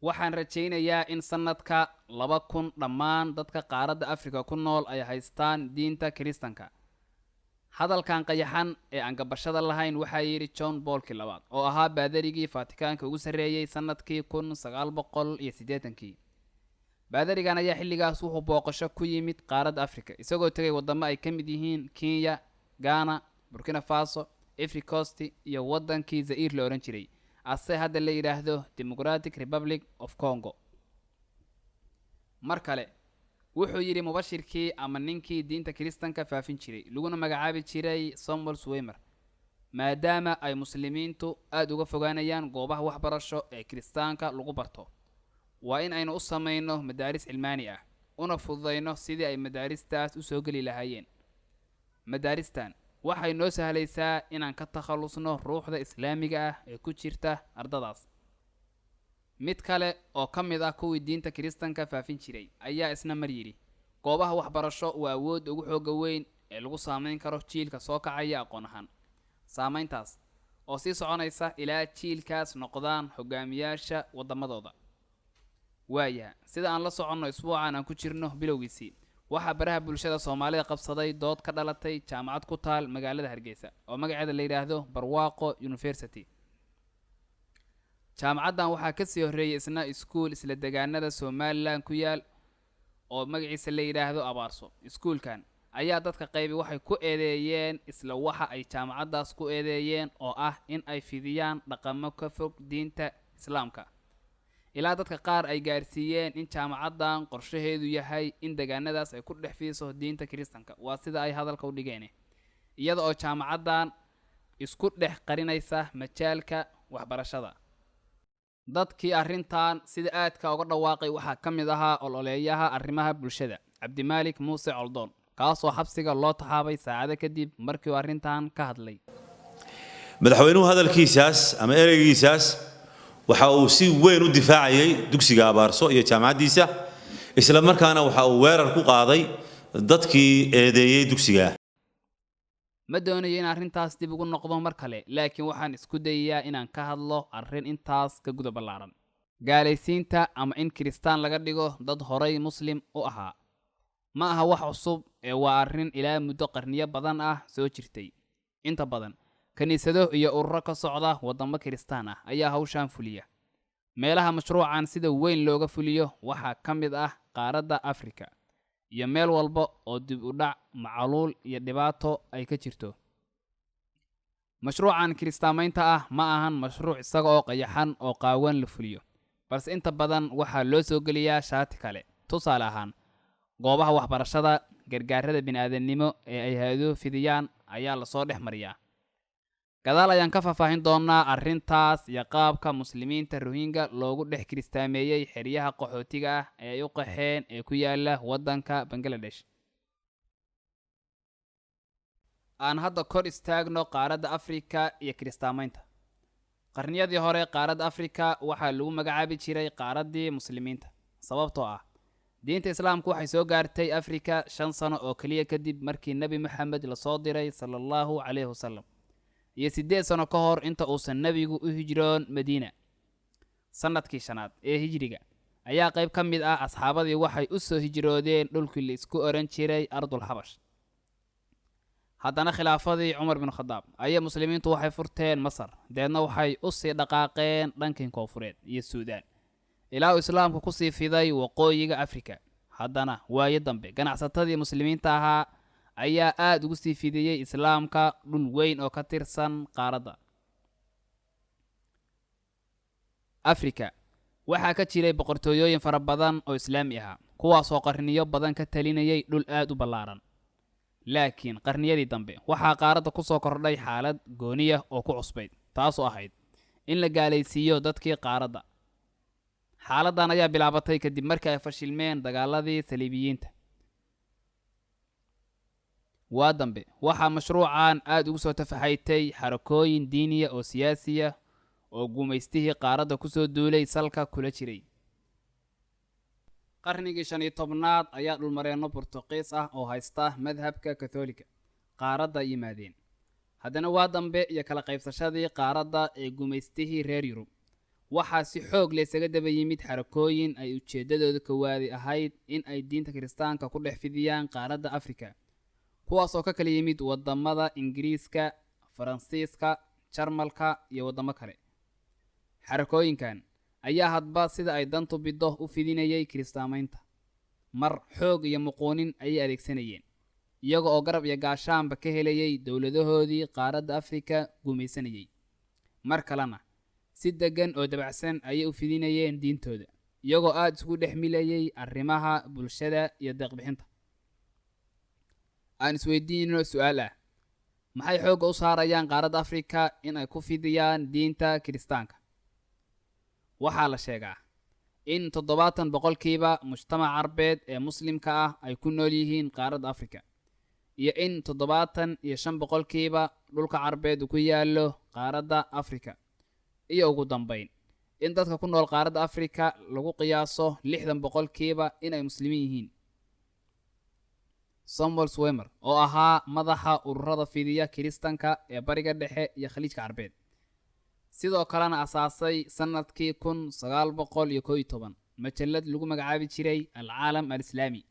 waxaan rajaynayaa in sanadka 2000 dhammaan dadka qaaradda Afrika ku nool ay haystaan diinta Kiristaanka. hadalkan qayaxan ee aan gabashada lahayn waxa yiri John Paul II oo ahaa baadarigii Vaticanka ugu sareeyay sanadkii 1980. baadarigan ayaa xilligaas wuxuu booqasho ku yimid qaaradda Afrika isagoo tagay wadamo ay kamid yihiin Kenya, Ghana, Burkina Faso, Ivory Coast iyo wadankii Zaire la oran jiray ase hadda la yiraahdo Democratic Republic of Congo. markale wuxuu yiri mubashirkii ama ninkii diinta Kiristaanka faafin jiray laguna magacaabi jiray Samuel Sweymer, maadaama ay muslimiintu aad uga fogaanayaan goobaha waxbarasho ee Kiristaanka lagu barto, waa in aynu u sameeyno madaaris cilmaani ah una fududeyno sidii ay madaaristaas u soo gali lahaayeen. madaaristan waxay noo sahlaysaa inaan ka takhalusno ruuxda islaamiga ah ee ku jirta ardadaas. mid kale oo ka mid ah kuwii diinta Kiristaanka faafin jiray ayaa isna mar yiri goobaha waxbarasho waa awood ugu xoog weyn ee lagu saameyn karo jiilka soo kacaya aqoon ahaan. saameyntaas oo sii soconaysa ilaa jiilkaas noqdaan hogaamiyaasha wadamadooda. waaya sida aan la soconno isbuucan aan ku jirno bilowgiisii waxa baraha bulshada Soomaalida qabsaday dood ka dhalatay jaamacad ku taal magaalada Hargeysa oo magaceeda la yiraahdo Barwaaqo University. jaamacadan waxaa ka sii horeeyay isna iskuul isla deegaanada Somaliland ku yaal oo magaciisa la yiraahdo Abaarso. iskuulkan ayaa dadka qaybi waxay ku eedeeyeen isla waxa ay jaamacadaas ku eedeeyeen oo ah in ay fidiyaan dhaqamo ka fog diinta Islaamka. ilaa dadka qaar ay gaarsiiyeen in jaamacadan qorshaheedu yahay in deegaanadaas ay ku dhex fiiso diinta Kiristaanka. waa sida ay hadalka u dhigeen, iyada oo jaamacadan isku dhex qarinaysa majaalka waxbarashada. dadkii arrintan sida aadka uga dhawaaqay waxaa ka mid ahaa ololeeyaha arrimaha bulshada Cabdimaalik Muuse Coldoon, kaasoo xabsiga loo taxaabay saacado kadib markii uu arrintan ka hadlay. madaxweynuhu hadalkiisaas ama ereygiisaas waxa uu si weyn u difaacayay dugsiga Abaarso iyo jaamacadiisa, isla markaana waxa uu weerar ku qaaday dadkii eedeeyay dugsiga. ma doonayo in arrintaas dib ugu noqdo mar kale, laakiin waxaan isku dayayaa inaan ka hadlo arrin intaas ka guda ballaaran. gaalaysiinta ama in Kiristaan laga dhigo dad horay Muslim u ahaa ma aha wax cusub ee waa arrin ilaa muddo qarniyo badan ah soo jirtay. inta badan kaniisado iyo ururo ka socda wadamo Kiristaan ah ayaa hawshan fuliya. meelaha mashruucan sida weyn looga fuliyo waxaa ka mid ah qaaradda Afrika iyo meel walba oo dib u dhac, macaluul iyo dhibaato ay ka jirto. mashruucan Kiristaamaynta ah ma ahan mashruuc isaga oo qayaxan oo qaawan la fuliyo, balse inta badan waxaa loo soo geliyaa shaati kale. tusaale ahaan goobaha waxbarashada, gargaarada bini'aadanimo ee ay hay'aduhu fidiyaan ayaa la soo dhex mariyaa. gadaal ayaan ka faahfaahin doonaa arrintaas iyo qaabka muslimiinta Rohingya loogu dhex kiristaameeyay xeryaha qaxootiga ah ee ay u qaxeen ee ku yaala wadanka Bangladesh. aan hadda kor istaagno qaaradda Afrika iyo kiristaamaynta. qarniyadii hore qaaradda Afrika waxaa lagu magacaabi jiray qaaraddii muslimiinta sababtoo ah diinta Islaamku waxay soo gaartay Afrika 5 sano oo kaliya kadib markii Nabi Maxamed la soo diray sallallahu alayhi wasallam iyo 8 sano ka hor inta uusan nabigu u hijroon Madiina. sanadkii 5aad ee hijriga ayaa qayb ka mid ah asxaabadii waxay u soo hijroodeen dhulkii la isku oran jiray Ardul Habash. haddana khilaafadii Umar bin Khattab ayaa muslimiintu waxay furteen Masar, deedna waxay u sii dhaqaaqeen dhanka koonfureed iyo Suudaan ilaa Islaamku ku sii fiday waqooyiga Afrika. haddana waayo dambe ganacsatadii muslimiinta ahaa ayaa aad ugu sii fidiyay Islaamka dhul weyn oo ka tirsan qaaradda Afrika. waxaa ka jiray boqortooyooyin fara badan oo Islaami ah kuwaas oo qarniyo badan ka talinayay dhul aad u ballaaran. laakiin qarniyadii dambe waxaa qaaradda ku soo kordhay xaalad gooniya oo ku cusbayd, taasoo ahayd in la gaalaysiiyo dadkii qaaradda. xaaladdan ayaa bilaabatay kadib markii ay fashilmeen dagaaladii Saliibiyiinta. waa dambe waxaa mashruucan aad ugu soo tafaxaytay xarakooyin diiniya oo siyaasiya oo gumaystihii qaaradda ku soo duulay salka kula jiray. qarnigii 15aad ayaa dhulmareenno Portugiis ah oo haysta madhabka Kathoolika qaaradda yimaadeen. haddana waa dambe iyo kala qaybsashadii qaaradda ee gumaystihii reer Yurub waxaa si xoog leh isaga daba yimid xarakooyin ay ujeeddadooda koowaadi ahayd in ay diinta kiristaanka ku dhex fidiyaan qaaradda afrika, kuwaas oo ka kala yimid waddamada ingiriiska, faransiiska, jarmalka iyo waddamo kale. xarakooyinkan ayaa hadba sida ay dantu biddo u fidinayay kiristaamaynta. mar xoog iyo muquunin ayay adeegsanayeen, iyaga oo garab iyo gaashaanba ka helayay dowladahoodii qaaradda afrika gumaysanayay. mar kalena si deggan oo dabacsan ayay u fidinayeen diintooda, iyagoo aada isugu dhex milayay arrimaha bulshada iyo deeqbixinta. aan isweydiinno su-aal ah, maxay xoogga u saarayaan qaaradda afrika in ay ku fidiyaan diinta kiristaanka? waxaa la sheegaa in 70% mujtamaca carbeed ee muslimka ah ay ku nool yihiin qaaradda afrika, iyo in 75% dhulka carbeed uu ku yaallo qaaradda afrika, iyo ugu dambayn in dadka ku nool qaaradda afrika lagu qiyaaso 60% inay muslimiin yihiin. Samuel Swemer oo ahaa madaxa ururada fidiya kiristanka ee bariga dhexe iyo khaliijka carbeed, sidoo kalena asaasay sanadkii 1911 majallad lagu magacaabi jiray alcaalam alislaami,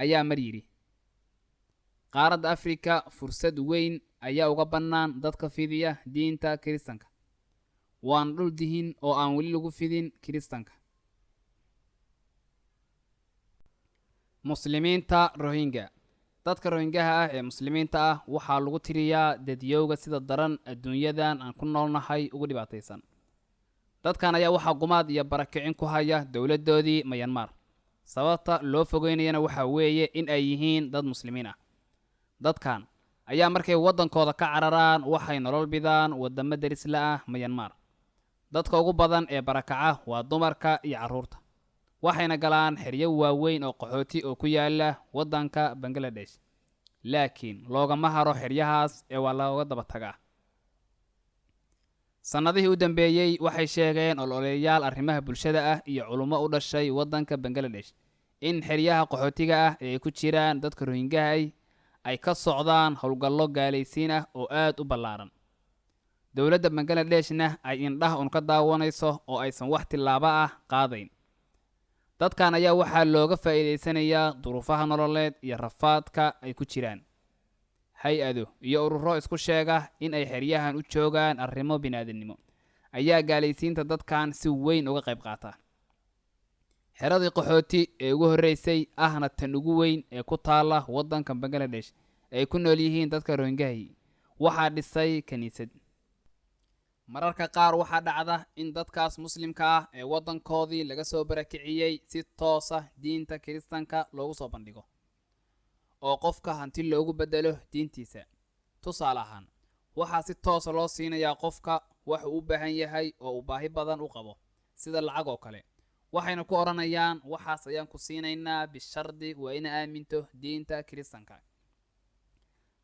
ayaa mar yidhi qaaradda afrika fursad weyn ayaa uga bannaan dadka fidiya diinta kiristanka, waan dhul dihin oo aan weli lagu fidin kiristanka. muslimiinta rohingya. dadka rohingaha ah ee muslimiinta ah waxaa lagu tiriyaa dadyowga sida daran adduunyadan aan ku noolnahay ugu dhibaataysan. dadkan ayaa waxaa gumaad iyo barakicin ku haya dowladoodii Myanmar. sababta loo fogeynayana waxaa weeye in ay yihiin dad muslimiin ah. dadkan ayaa markay waddankooda ka cararaan waxay nolol bidaan waddamo darisla ah Myanmar. dadka ugu badan ee barakaca waa dumarka iyo carruurta, waxayna galaan xeryo waaweyn oo qaxooti oo ku yaala waddanka Bangladesh, laakiin loogama haro xeryahaas ee waa looga daba tagaa. sannadihii u dambeeyey waxay sheegeen ololeyaal arrimaha bulshada ah iyo culummo u dhashay waddanka Bangladesh in xeryaha qaxootiga ah ee ay ku jiraan dadka rohingaha ay ka socdaan howlgallo gaalaysiin ah oo aad u ballaaran. dowladda Bangladeshna ay indhaha un ka daawanayso oo aysan wax tillaabo ah qaadayn. dadkan ayaa waxaa looga faa'iidaysanayaa duruufaha nololeed iyo rafaadka ay ku jiraan. hay-ado iyo ururo isku sheega in ay xeryahan u joogaan arrimo bini'aadanimo ayaa gaalaysiinta dadkan si weyn uga qayb qaata. xeradii qaxooti ee ugu horreysay ahna tan ugu weyn ee ku taala waddanka Bangladesh ay ku nool yihiin dadka rohingaha waxaa dhisay kaniisad. mararka qaar waxaa dhacda in dadkaas muslimka ah ee waddankoodii laga soo barakiciyey si toosa diinta kiristanka loogu soo bandhigo, oo qofka hanti loogu bedelo diintiisa. tusaale ahaan, waxaa si toosa loo siinayaa qofka wax uu u baahan yahay oo uu baahi badan u qabo, sida lacag oo kale. waxayna ku odhanayaan waxaas ayaan ku siinaynaa bishardi waa ina aaminto diinta kiristanka.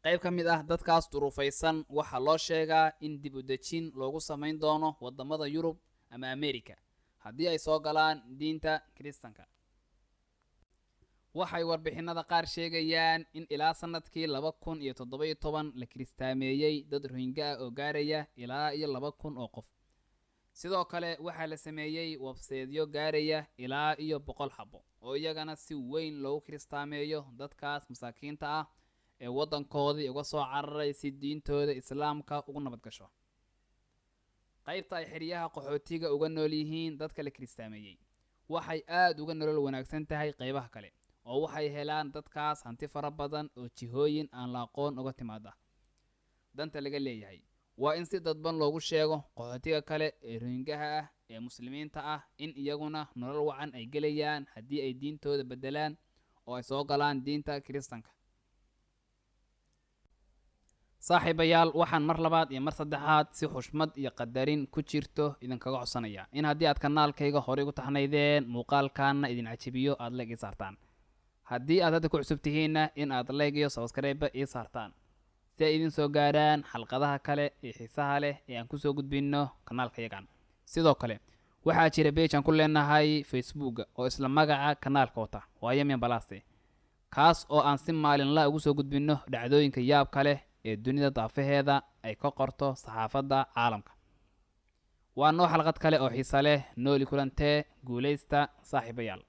qayb ka mid ah dadkaas duruufaysan waxaa loo sheegaa in dib u dejin loogu samayn doono waddamada Yurub ama Ameerika haddii ay soo galaan diinta kiristanka. waxay warbixinada qaar sheegayaan in ilaa sanadkii 2017 la kiristaameeyey dad rohingya ah oo gaaraya ilaa 2,000 oo qof. sidoo kale waxaa la sameeyey websaydyo gaaraya ilaa 100 xabo oo iyagana si weyn loogu kiristaameeyo dadkaas masaakiinta ah ee waddankoodii uga soo cararay si diintooda islaamka ugu nabad gasho. qaybta ay xeryaha qaxootiga uga nool yihiin dadka la kiristaameeyey waxay aad uga nolol wanaagsan tahay qaybaha kale, oo waxay helaan dadkaas hanti fara badan oo jihooyin aan la aqoon uga timaada. danta laga leeyahay waa in si dadban loogu sheego qaxootiga kale ee rohingaha ah ee muslimiinta ah in iyaguna nolol wacan ay gelayaan haddii ay diintooda bedelaan oo ay soo galaan diinta kiristanka. saaxiibayaal, waxaan mar labaad iyo mar saddexaad si xushmad iyo qadarin ku jirto idinkaga codsanayaa in haddii aad kanaalkayga horey ugu taxnaydeen muuqaalkaana idin cajibiyo aad leeg ii saartaan. haddii aad hadda ku cusub tihiinna in aad leeg iyo subscribe ii saartaan si ay idin soo gaaraan xalqadaha kale ee xiisaha leh ee aan kusoo gudbinno kanaalkayagan. sidoo kale waxaa jira page aan ku leenahay Facebook oo isla magaca kanaalka wata waa Yemyan Balaste, kaas oo aan si maalinla ugu soo gudbinno dhacdooyinka yaab kale ee dunida daafaheeda ay ka qorto saxaafadda caalamka. waa noo xalqad kale oo xiisa leh nooli kulantee guulaysta saaxiibayaal